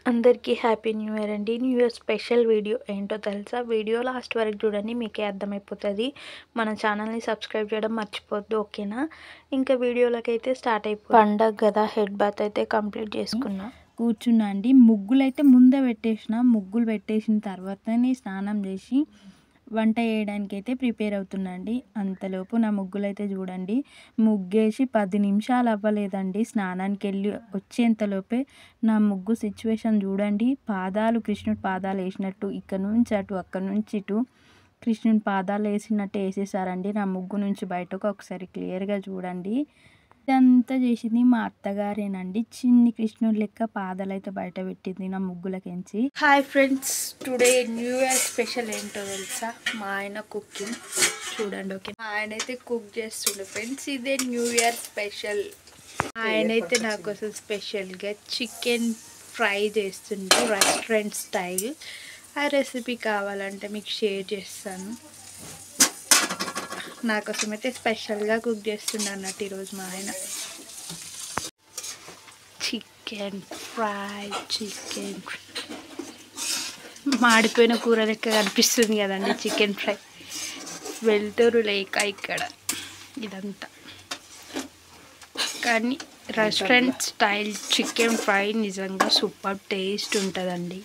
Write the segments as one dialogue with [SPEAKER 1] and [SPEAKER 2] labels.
[SPEAKER 1] అందరికీ happy new year అండి. New year special video ఏంటో తెలుసా? వీడియో లాస్ట్ వరకు చూడండి, మీకే అర్థమైపోతుంది. మన ఛానల్ని సబ్స్క్రైబ్ చేయడం మర్చిపోద్దు, ఓకేనా? ఇంకా వీడియోలోకి అయితే స్టార్ట్ అయిపోయింది. పండగ కదా, హెడ్ బాత్ అయితే కంప్లీట్ చేసుకున్నా.
[SPEAKER 2] కూర్చున్నా అండి. ముగ్గులు అయితే ముందే పెట్టేసిన. ముగ్గులు పెట్టేసిన తర్వాతనే స్నానం చేసి వంట చేయడానికి అయితే ప్రిపేర్ అవుతున్నా అండి. అంతలోపు నా ముగ్గులు అయితే చూడండి, ముగ్గేసి 10 నిమిషాలు అవ్వలేదండి. స్నానానికి వెళ్ళి వచ్చేంతలోపే నా ముగ్గు సిచ్యువేషన్ చూడండి. పాదాలు కృష్ణుడి పాదాలు వేసినట్టు ఇక్కడ నుంచి అటు, అక్కడ నుంచి ఇటు కృష్ణుని పాదాలు వేసినట్టు వేసేసారండి. నా ముగ్గు నుంచి బయటకు ఒకసారి క్లియర్గా చూడండి. ఇదంతా చేసింది మా అత్తగారేనండి. చిన్ని కృష్ణుడి లెక్క పాదాలు అయితే బయట పెట్టింది నా ముగ్గులకించి.
[SPEAKER 1] Hi friends, today new year special ఏంటో తెలుసా? మా ఆయన కుకింగ్ చూడండి, ఓకే? మా ఆయన అయితే కుక్ చేస్తుండే ఫ్రెండ్స్. ఇదే న్యూ ఇయర్ స్పెషల్. ఆయన అయితే నా కోసం స్పెషల్గా చికెన్ ఫ్రై చేస్తుండే, రెస్టారెంట్ స్టైల్. ఆ రెసిపీ కావాలంటే మీకు షేర్ చేస్తాను. నా కోసం అయితే స్పెషల్గా కుక్ చేస్తుండే అన్నట్టు ఈరోజు మా ఆయన. చికెన్ మాడిపోయిన కూర లెక్క కనిపిస్తుంది కదండి చికెన్ ఫ్రై. వెళ్తారు లేక ఇక్కడ ఇదంతా, కానీ రెస్టారెంట్ స్టైల్ చికెన్ ఫ్రై నిజంగా సూపర్ టేస్ట్ ఉంటుందండి.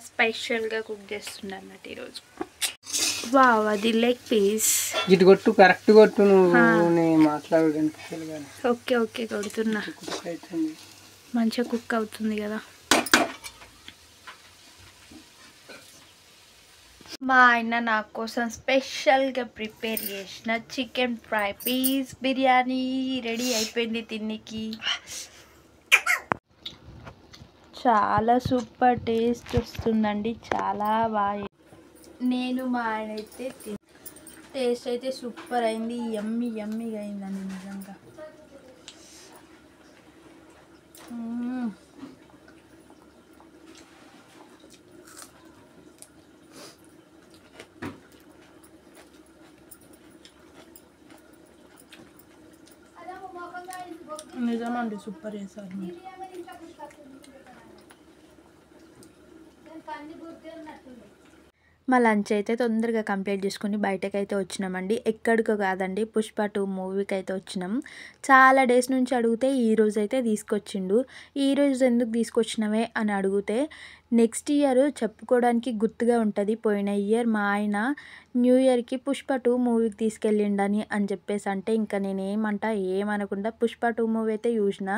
[SPEAKER 1] స్పెషల్గా కుక్ చేస్తుండే అన్నట్టు ఈరోజు. వావ్, అది లెగ్ పీస్.
[SPEAKER 3] ఇటు కొట్టు, కరెక్ట్ కొట్టు. నువ్వు మాట్లాడడానికి
[SPEAKER 1] ఓకే ఓకే కొడుతున్నా. మంచిగా కుక్ అవుతుంది కదా. మా ఆయన నా కోసం స్పెషల్గా ప్రిపేర్ చేసిన chicken fry piece biryani ready అయిపోయింది తిన్నికి. చాలా సూపర్ టేస్ట్ వస్తుందండి, చాలా బాగా. నేను మా ఆయన అయితే టేస్ట్ అయితే సూపర్ అయింది. యమ్మీగా అయిందండి నిజంగా. నిజమండి, సూపర్ చేశారు మీరు. మా లంచ్ అయితే తొందరగా కంప్లీట్ చేసుకుని బయటకైతే వచ్చినామండి. ఎక్కడికో కాదండి, పుష్ప 2 మూవీకి అయితే వచ్చినాం. చాలా డేస్ నుంచి అడిగితే ఈరోజు అయితే తీసుకొచ్చిండు. ఈరోజు ఎందుకు తీసుకొచ్చినవే అని అడిగితే, నెక్స్ట్ ఇయర్ చెప్పుకోవడానికి గుర్తుగా ఉంటుంది. పోయిన ఇయర్ మా ఆయన న్యూ ఇయర్కి పుష్ప 2 మూవీకి తీసుకెళ్ళిండని అని చెప్పేసి అంటే, ఇంకా ఏమనకుండా పుష్ప 2 మూవీ అయితే చూసిన.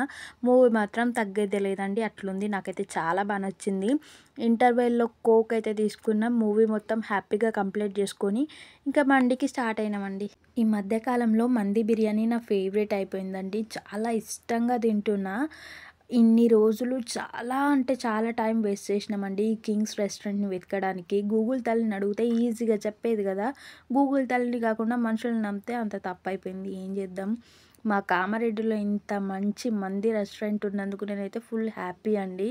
[SPEAKER 1] మూవీ మాత్రం తగ్గేదే లేదండి, అట్లుంది. నాకైతే చాలా బాగా నచ్చింది. ఇంటర్వెల్లో కోక్ అయితే తీసుకున్నాం. మూవీ మొత్తం హ్యాపీగా కంప్లీట్ చేసుకొని ఇంకా మండికి స్టార్ట్ అయినామండి. ఈ మధ్యకాలంలో మంది బిర్యానీ నా ఫేవరెట్ అయిపోయిందండి. చాలా ఇష్టంగా తింటున్నా. ఇన్ని రోజులు చాలా టైం వేస్ట్ చేసినామండి ఈ కింగ్స్ రెస్టారెంట్ని వెతకడానికి. గూగుల్ తల్లిని అడిగితే ఈజీగా చెప్పేది కదా, గూగుల్ తల్లిని కాకుండా మనుషులను నమ్మితే అంత తప్పైపోయింది. ఏం చేద్దాం. మా కామారెడ్డిలో ఇంత మంచి మంది రెస్టారెంట్ ఉన్నందుకు నేనైతే ఫుల్ హ్యాపీ అండి.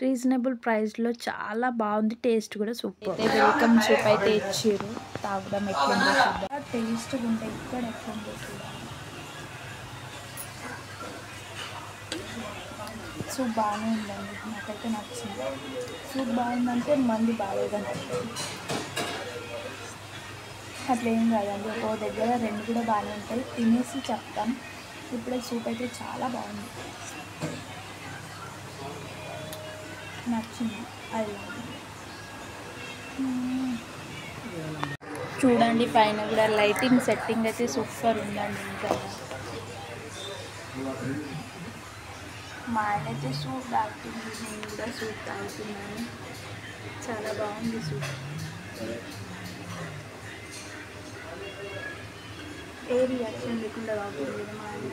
[SPEAKER 1] రీజనబుల్ ప్రైస్లో చాలా బాగుంది, టేస్ట్ కూడా సూపర్. అయితే వెల్కమ్ సూప్ అయితే ఇచ్చారు, తాగడం ఎట్లుందో చూద్దాం. టేస్ట్గా ఉంటాయి, ఇక్కడ ఎట్లుందో చూడాలి. సూప్ బాగానే ఉందండి, నాకైతే నచ్చింది. సూప్ బాగుందంటే మంది బాగాలేదంటే అట్లా ఏం కాదండి. ఒక్కో దగ్గర 2 కూడా బాగానే ఉంటాయి, తినేసి చెప్తాం. ఇప్పుడే సూప్ అయితే చాలా బాగుంది, నచ్చింది. అది చూడండి, పైన కూడా లైటింగ్ సెట్టింగ్ అయితే సూపర్ ఉందండి. ఇంకా మా ఆయన అయితే సూప్ తాగుతుంది, నేను కూడా సూప్ తాగుతున్నాను. చాలా బాగుంది సూప్. ఏ రియాక్షన్ లేకుండా తాగుతుంది కదా మా ఆయన.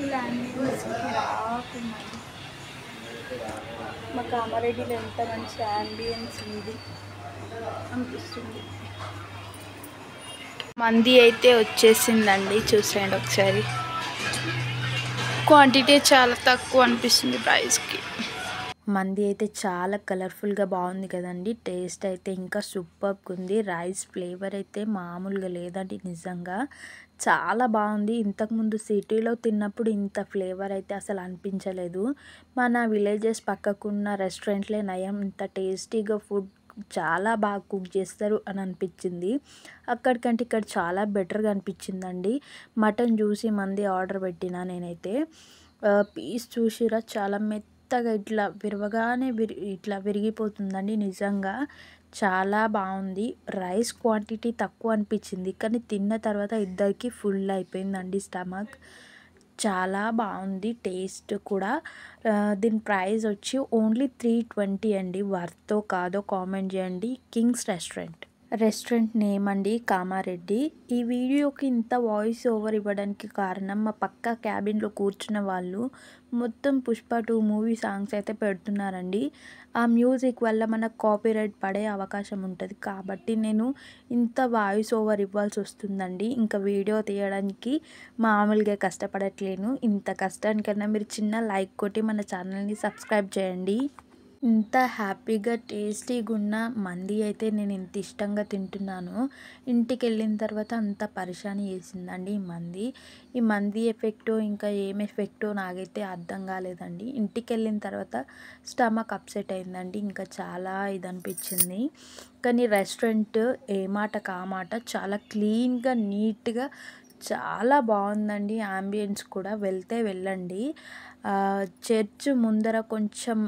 [SPEAKER 1] ఇలా రాకున్నాను. మా కామారెడ్డిలో ఎంత మంచి యాంబియన్స్ ఉంది అనిపిస్తుంది. మంది అయితే వచ్చేసిందండి, చూసేయండి ఒకసారి. క్వాంటిటీ చాలా తక్కువ అనిపిస్తుంది ప్రైస్కి. మంది అయితే చాలా కలర్ఫుల్గా బాగుంది కదండి. టేస్ట్ అయితే ఇంకా సూపర్గా ఉంది. రైస్ ఫ్లేవర్ అయితే మామూలుగా లేదండి, నిజంగా చాలా బాగుంది. ఇంతకుముందు సిటీలో తిన్నప్పుడు ఇంత ఫ్లేవర్ అయితే అసలు అనిపించలేదు. మన విలేజెస్ పక్కకున్న రెస్టారెంట్లే నయం, ఇంత టేస్టీగా ఫుడ్ చాలా బాగా కుక్ చేస్తారు అని అనిపించింది. అక్కడికంటే ఇక్కడ చాలా బెటర్గా అనిపించిందండి. మటన్ జ్యూసీ మంది ఆర్డర్ పెట్టిన నేనైతే పీస్ చూసిరా చాలా మెత్తగా ఇట్లా విరవగానే ఇట్లా విరిగిపోతుందండి. నిజంగా చాలా బాగుంది. రైస్ క్వాంటిటీ తక్కువ అనిపించింది, కానీ తిన్న తర్వాత ఇద్దరికి ఫుల్ అయిపోయిందండి స్టమక్. చాలా బాగుంది టేస్ట్ కూడా. దీని ప్రైస్ వచ్చి ఓన్లీ 320 అండి. వర్తో కాదో కామెంట్ చేయండి. కింగ్స్ రెస్టారెంట్ నేమ్ అండి కామారెడ్డి. ఈ వీడియోకి ఇంత వాయిస్ ఓవర్ ఇవ్వడానికి కారణం మా పక్క క్యాబిన్లో కూర్చున్న వాళ్ళు మొత్తం పుష్ప 2 మూవీ సాంగ్స్ అయితే పెడుతున్నారండి. ఆ మ్యూజిక్ వల్ల మనకు కాపీరైట్ పడే అవకాశం ఉంటుంది, కాబట్టి నేను ఇంత వాయిస్ ఓవర్ ఇవ్వాల్సి వస్తుందండి. ఇంకా వీడియో తీయడానికి మామూలుగా కష్టపడట్లేను. ఇంత కష్టానికన్నా మీరు చిన్న లైక్ కొట్టి మన ఛానల్ని సబ్స్క్రైబ్ చేయండి. ఇంత హ్యాపీగా టేస్టీగా ఉన్న మంది అయితే నేను ఇంత ఇష్టంగా తింటున్నాను. ఇంటికి వెళ్ళిన తర్వాత అంత పరిశాని చేసిందండి ఈ మంది ఎఫెక్టో ఇంకా ఏం ఎఫెక్టో నాకైతే అర్థం కాలేదండి. ఇంటికి వెళ్ళిన తర్వాత స్టమక్ అప్సెట్ అయిందండి. ఇంకా చాలా ఇది అనిపించింది. కానీ రెస్టారెంట్ ఏ మాట కామాట చాలా క్లీన్గా నీట్గా చాలా బాగుందండి. యాంబియన్స్ కూడా వెళ్తే వెళ్ళండి. చర్చ్ ముందర కొంచెం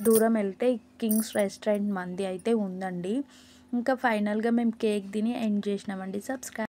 [SPEAKER 1] దూరం వెళ్తే కింగ్స్ రెస్టారెంట్ మంది అయితే ఉందండి. ఇంకా ఫైనల్గా మేము కేక్ తిని ఎండ్ చేసినామండి. సబ్స్క్రైబ్.